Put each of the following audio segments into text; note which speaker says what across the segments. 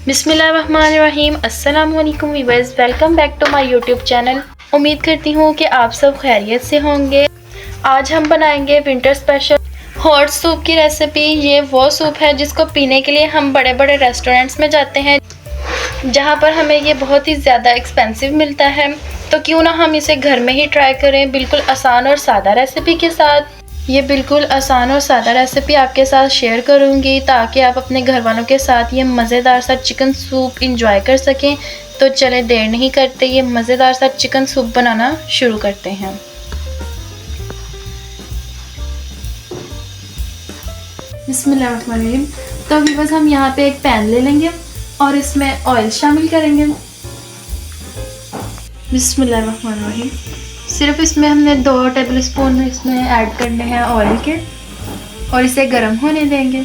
Speaker 1: बिस्मिल्लाहिर्रहमानिर्रहीम। अस्सलाम वालेकुम viewers, welcome back to my YouTube channel. उम्मीद करती हूँ कि आप सब खैरियत से होंगे। आज हम बनाएंगे विंटर स्पेशल हॉट सूप की रेसिपी। ये वो सूप है जिसको पीने के लिए हम बड़े बड़े रेस्टोरेंट्स में जाते हैं, जहाँ पर हमें ये बहुत ही ज़्यादा एक्सपेंसिव मिलता है। तो क्यों ना हम इसे घर में ही ट्राई करें, बिल्कुल आसान और सादा रेसिपी के साथ। ये बिल्कुल आसान और सादा रेसिपी आपके साथ शेयर करूँगी ताकि आप अपने घर वालों के साथ ये मज़ेदार सा चिकन सूप इंजॉय कर सकें। तो चले देर नहीं करते, ये मज़ेदार सा चिकन सूप बनाना शुरू करते हैं। बिस्मिल्लाहिर्रहमानिर्रहीम। तो अभी बस हम यहाँ पे एक पैन ले लेंगे और इसमें ऑयल शामिल करेंगे। बिस्मिल्लाहिर्रहमानिर्रहीम। सिर्फ इसमें हमने 2 टेबल स्पून इसमें ऐड करने हैं ऑयल के और इसे गर्म होने देंगे।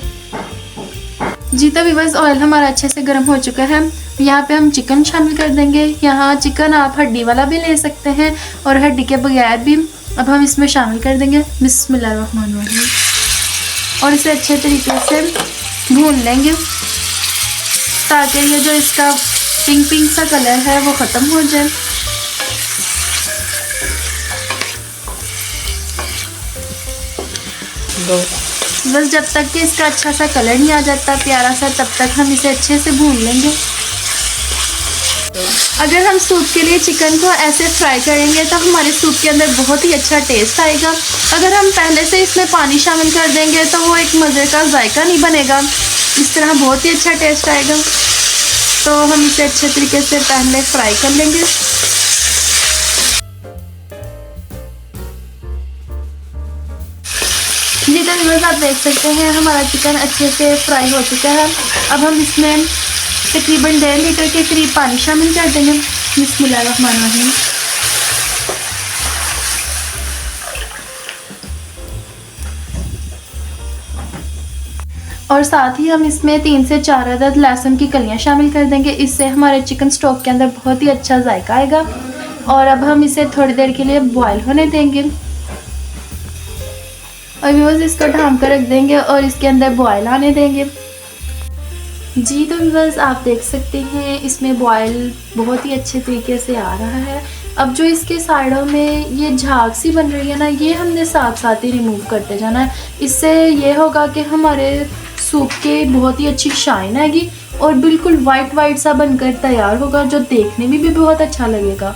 Speaker 1: जी तो व्यूअर्स, ऑयल हमारा अच्छे से गर्म हो चुका है। यहाँ पे हम चिकन शामिल कर देंगे। यहाँ चिकन आप हड्डी वाला भी ले सकते हैं और हड्डी के बगैर भी। अब हम इसमें शामिल कर देंगे बिस्मिल्लाहिर्रहमानिर्रहीम और इसे अच्छे तरीके से भून लेंगे ताकि ये जो इसका पिंक पिंक सा कलर है वो ख़त्म हो जाए। बस जब तक कि इसका अच्छा सा कलर नहीं आ जाता प्यारा सा, तब तक हम इसे अच्छे से भून लेंगे। अगर हम सूप के लिए चिकन को ऐसे फ्राई करेंगे तो हमारे सूप के अंदर बहुत ही अच्छा टेस्ट आएगा। अगर हम पहले से इसमें पानी शामिल कर देंगे तो वो एक मज़े का जायका नहीं बनेगा। इस तरह बहुत ही अच्छा टेस्ट आएगा। तो हम इसे अच्छे तरीके से पहले फ्राई कर लेंगे। जी तो व्यूअर्स, आप देख सकते हैं हमारा चिकन अच्छे से फ्राई हो चुका है। अब हम इसमें तकरीबन 1.5 लीटर के करीब पानी शामिल कर देंगे। बिस्मिल्लाहिर्रहमानिर्रहीम। और साथ ही हम इसमें 3 से 4 अदद लहसुन की कलियां शामिल कर देंगे। इससे हमारे चिकन स्टॉक के अंदर बहुत ही अच्छा जायका आएगा। और अब हम इसे थोड़ी देर के लिए बॉयल होने देंगे और व्यूअर्स इसको ढाँप कर रख देंगे और इसके अंदर बॉयल आने देंगे। जी तो व्यूअर्स, आप देख सकते हैं इसमें बॉयल बहुत ही अच्छे तरीके से आ रहा है। अब जो इसके साइडों में ये झाग सी बन रही है ना, ये हमने साथ साथ ही रिमूव करते जाना है। इससे ये होगा कि हमारे सूप के बहुत ही अच्छी शाइन आएगी और बिल्कुल वाइट वाइट सा बनकर तैयार होगा, जो देखने में भी बहुत अच्छा लगेगा।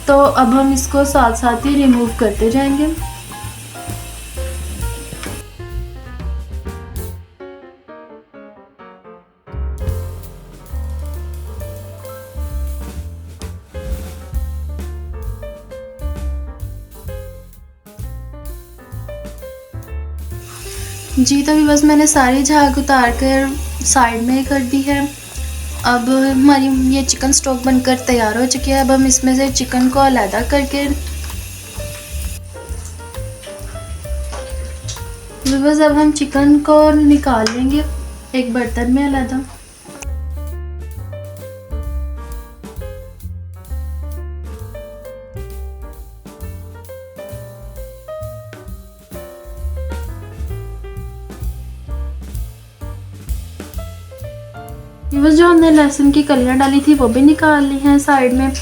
Speaker 1: तो अब हम इसको साथ साथ ही रिमूव करते जाएंगे। जी तो बस मैंने सारी झाग उतार कर साइड में कर दी है। अब हमारी ये चिकन स्टॉक बनकर तैयार हो चुकी है। अब हम इसमें से चिकन को अलग करके बस अब हम चिकन को निकाल लेंगे एक बर्तन में अलग। बस जो हमने लहसुन की कलियां डाली थी वो भी निकाल ली हैं साइड में।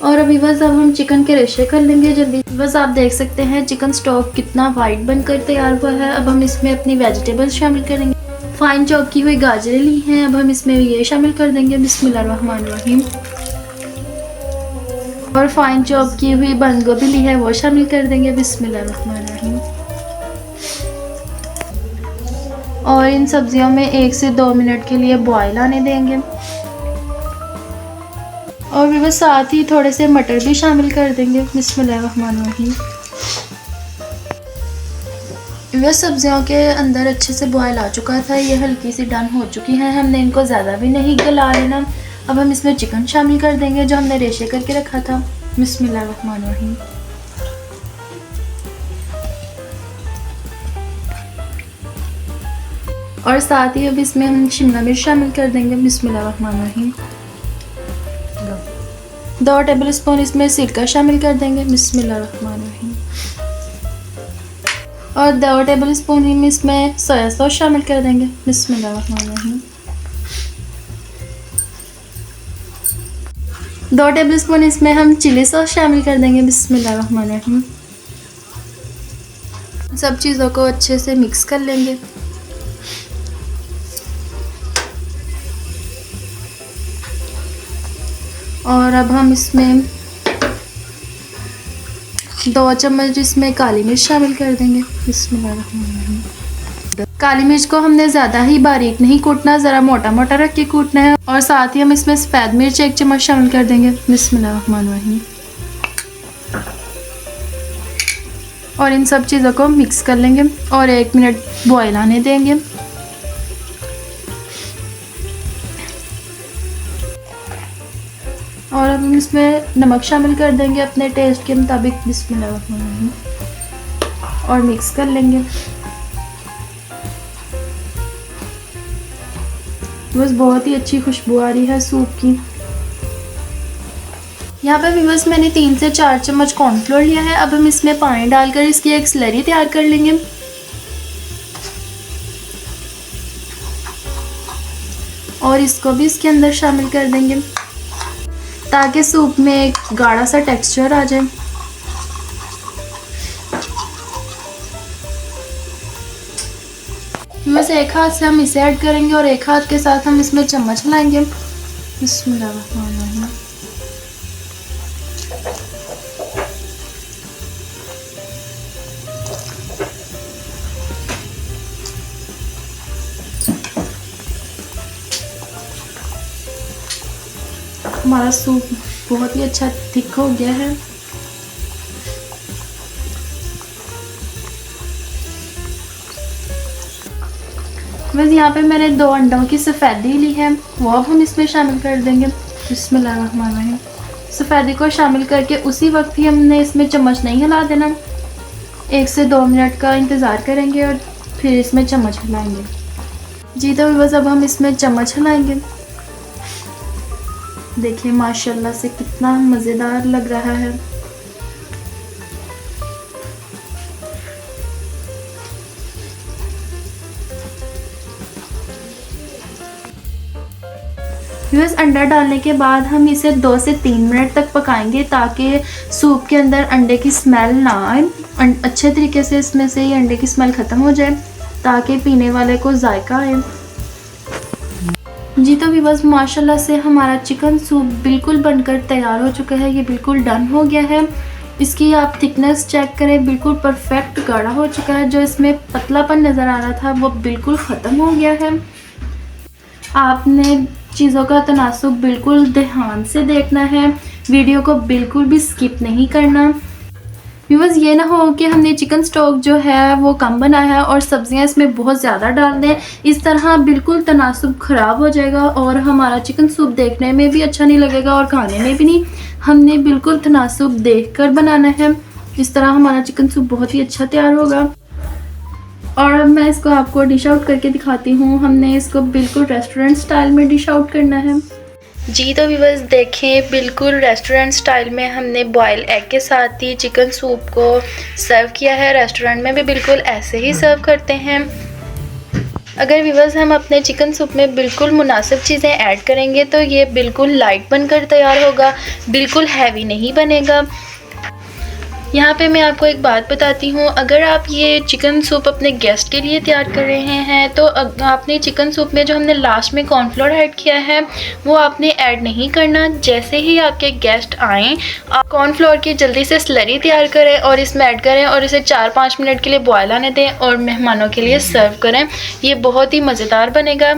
Speaker 1: और अभी बस अब हम चिकन के रेशे कर लेंगे जल्दी। बस आप देख सकते हैं चिकन स्टॉक कितना वाइट बनकर तैयार हुआ है। अब हम इसमें अपनी वेजिटेबल्स शामिल करेंगे। फाइन चॉप की हुई गाजरें ली हैं, अब हम इसमें ये शामिल कर देंगे बिस्मिल्लाहिर्रहमानिर्रहीम। और फाइन चॉप की हुई बंद गोभी ली है, वो शामिल कर देंगे बिस्मिल्लाहिर्रहमानिर्रहीम। और इन सब्जियों में 1 से 2 मिनट के लिए बॉयल आने देंगे। और भी बस साथ ही थोड़े से मटर भी शामिल कर देंगे बिस्मिल्लाहिर्रहमानिर्रहीम। वह सब्जियों के अंदर अच्छे से बॉयल आ चुका था, ये हल्की सी डन हो चुकी हैं। हमने इनको ज़्यादा भी नहीं गला लेना। अब हम इसमें चिकन शामिल कर देंगे जो हमने रेशे करके रखा था बिस्मिल्लाहिर्रहमानिर्रहीम। और साथ ही अब इसमें हम शिमला मिर्च शामिल कर देंगे बिस्मिल्लाहिर्रहमानिर्रहीम। 2 टेबल स्पून इसमें सिरका शामिल कर देंगे बिस्मिल्लाहिर्रहमानिर्रहीम। और 2 टेबल स्पून ही इसमें सोया सॉस शामिल कर देंगे बिस्मिल्लाहिर्रहमानिर्रहीम। 2 टेबलस्पून इसमें हम चिली सॉस शामिल कर देंगे। बिस्मिल्लाहिर्रहमानिर्रहीम। सब चीज़ों को अच्छे से मिक्स कर लेंगे। और अब हम इसमें 2 चम्मच इसमें काली मिर्च शामिल कर देंगे। बिस्मिल्लाहिर्रहमानिर्रहीम। काली मिर्च को हमने ज़्यादा ही बारीक नहीं कूटना, ज़रा मोटा मोटा रख के कूटना है। और साथ ही हम इसमें सफ़ेद मिर्च 1 चम्मच शामिल कर देंगे। बिस्मिल्लाहिर्रहमानिर्रहीम। और इन सब चीज़ों को मिक्स कर लेंगे और 1 मिनट बॉयल आने देंगे। और अब हम इसमें नमक शामिल कर देंगे अपने टेस्ट के मुताबिक। बिस्मिल्लाहिर्रहमानिर्रहीम। और मिक्स कर लेंगे। बस बहुत ही अच्छी खुशबू आ रही है सूप की। यहाँ पर बस मैंने 3 से 4 चम्मच कॉर्नफ्लोर लिया है। अब हम इसमें पानी डालकर इसकी एक स्लरी तैयार कर लेंगे। और इसको भी इसके अंदर शामिल कर देंगे ताकि सूप में एक गाढ़ा सा टेक्सचर आ जाए। बस एक हाथ से हम इसे ऐड करेंगे और एक हाथ के साथ हम इसमें चम्मच हिलाएंगे। बिस्मिल्लाहिर्रहमानिर्रहीम। हमारा सूप बहुत ही अच्छा थिक हो गया है। बस यहाँ पे मैंने 2 अंडों की सफ़ेदी ली है, वो अब हम इसमें शामिल कर देंगे। बिस्मिल्लाहिर्रहमानिर्रहीम। सफ़ेदी को शामिल करके उसी वक्त ही हमने इसमें चम्मच नहीं हिला देना। 1 से 2 मिनट का इंतज़ार करेंगे और फिर इसमें चम्मच हिलाएंगे। जी तो बस अब हम इसमें चम्मच हिलाएंगे। देखिए माशाल्लाह से कितना मज़ेदार लग रहा है। बस अंडा डालने के बाद हम इसे 2 से 3 मिनट तक पकाएंगे ताकि सूप के अंदर अंडे की स्मेल ना आए। अच्छे तरीके से इसमें से ये अंडे की स्मेल ख़त्म हो जाए ताकि पीने वाले को जायका आए। जी तो बस माशाल्लाह से हमारा चिकन सूप बिल्कुल बनकर तैयार हो चुका है। ये बिल्कुल डन हो गया है। इसकी आप थिकनेस चेक करें, बिल्कुल परफेक्ट गाढ़ा हो चुका है। जो इसमें पतलापन नज़र आ रहा था वो बिल्कुल ख़त्म हो गया है। आपने चीज़ों का तनासुब बिल्कुल ध्यान से देखना है, वीडियो को बिल्कुल भी स्किप नहीं करना। व्यूअर्स ये ना हो कि हमने चिकन स्टॉक जो है वो कम बनाया है और सब्जियां इसमें बहुत ज़्यादा डाल दें। इस तरह बिल्कुल तनासुब ख़राब हो जाएगा और हमारा चिकन सूप देखने में भी अच्छा नहीं लगेगा और खाने में भी नहीं। हमने बिल्कुल तनासुब देखकर बनाना है। इस तरह हमारा चिकन सूप बहुत ही अच्छा तैयार होगा। और अब मैं इसको आपको डिश आउट करके दिखाती हूँ। हमने इसको बिल्कुल रेस्टोरेंट स्टाइल में डिश आउट करना है। जी तो व्यूअर्स देखें, बिल्कुल रेस्टोरेंट स्टाइल में हमने बॉयल एग के साथ ही चिकन सूप को सर्व किया है। रेस्टोरेंट में भी बिल्कुल ऐसे ही सर्व करते हैं। अगर व्यूअर्स हम अपने चिकन सूप में बिल्कुल मुनासिब चीज़ें ऐड करेंगे तो ये बिल्कुल लाइट बनकर तैयार होगा, बिल्कुल हैवी नहीं बनेगा। यहाँ पे मैं आपको एक बात बताती हूँ, अगर आप ये चिकन सूप अपने गेस्ट के लिए तैयार कर रहे हैं तो आपने चिकन सूप में जो हमने लास्ट में कॉर्नफ्लोर ऐड किया है वो आपने ऐड नहीं करना। जैसे ही आपके गेस्ट आएँ, आप कॉर्नफ्लोर की जल्दी से स्लरी तैयार करें और इसमें ऐड करें और इसे 4-5 मिनट के लिए बॉयल आने दें और मेहमानों के लिए सर्व करें। ये बहुत ही मज़ेदार बनेगा।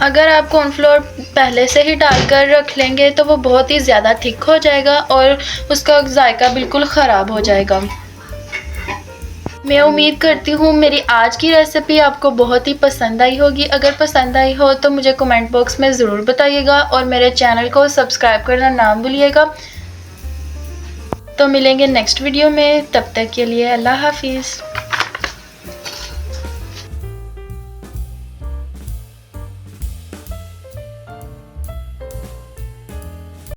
Speaker 1: अगर आप कॉर्नफ्लोर पहले से ही डालकर रख लेंगे तो वो बहुत ही ज़्यादा थिक हो जाएगा और उसका जायका बिल्कुल ख़राब हो जाएगा। मैं उम्मीद करती हूँ मेरी आज की रेसिपी आपको बहुत ही पसंद आई होगी। अगर पसंद आई हो तो मुझे कमेंट बॉक्स में ज़रूर बताइएगा और मेरे चैनल को सब्सक्राइब करना ना भूलिएगा। तो मिलेंगे नेक्स्ट वीडियो में, तब तक के लिए अल्लाह हाफिज़।